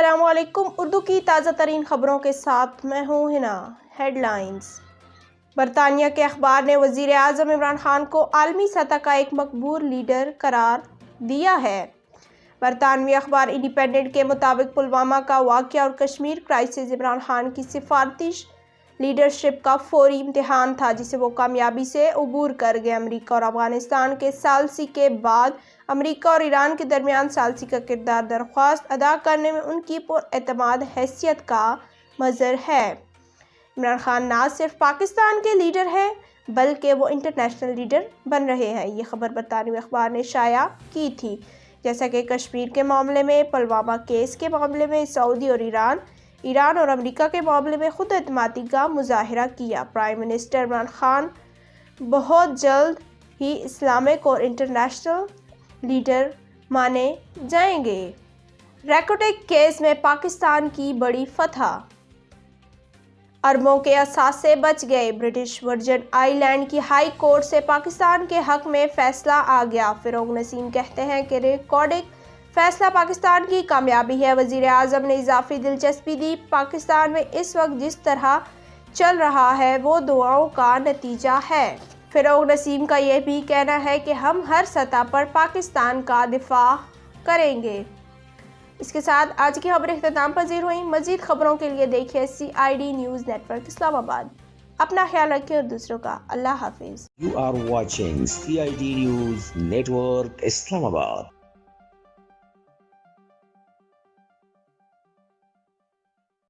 अस्सलामु अलैकुम। उर्दू की ताज़ा तरीन ख़बरों के साथ मैं हूँ हिना। हेडलाइंस। बरतानिया के अखबार ने वज़ीर आज़म इमरान खान को आलमी सतह का एक मकबूल लीडर करार दिया है। बरतानवी अखबार इंडिपेंडेंट के मुताबिक पुलवामा का वाक़या और कश्मीर क्राइसिस इमरान खान की सिफारती लीडरशिप का फौरी इम्तिहान था, जिसे वो कामयाबी से अबूर कर गए। अमेरिका और अफगानिस्तान के सालसी के बाद अमेरिका और ईरान के दरमियान सालसी का किरदार दरख्वास्त अदा करने में उनकी पुरएतमाद हैसियत का मज़हर है। इमरान खान ना सिर्फ पाकिस्तान के लीडर हैं बल्कि वो इंटरनेशनल लीडर बन रहे हैं। ये खबर बरतानवी अखबार ने शाया की थी। जैसा कि कश्मीर के मामले में, पुलवामा केस के मामले में सऊदी और ईरान और अमेरिका के मामले में खुद एतमादी का मुजाहिरा किया। प्राइम मिनिस्टर इमरान खान बहुत जल्द ही इस्लामिक और इंटरनेशनल लीडर माने जाएंगे। रैकोटेक केस में पाकिस्तान की बड़ी फतह, अरबों के असासे बच गए। ब्रिटिश वर्जिन आइलैंड की हाई कोर्ट से पाकिस्तान के हक में फैसला आ गया। फिरोग नसीम कहते हैं कि रिकॉर्डिंग फैसला पाकिस्तान की कामयाबी है। वज़ीर आज़म ने इजाफी दिलचस्पी दी। पाकिस्तान में इस वक्त जिस तरह चल रहा है वो दुआओं का नतीजा है। फिरोग नसीम का यह भी कहना है कि हम हर सतह पर पाकिस्तान का दिफा करेंगे। इसके साथ आज की खबरें इख्तिताम पजीर हुई। मज़ीद खबरों के लिए देखिए CID न्यूज़ नेटवर्क इस्लामाबाद। अपना ख्याल रखें और दूसरों का। अल्लाह हाफिज़। You are watching CID News Network Islamabad.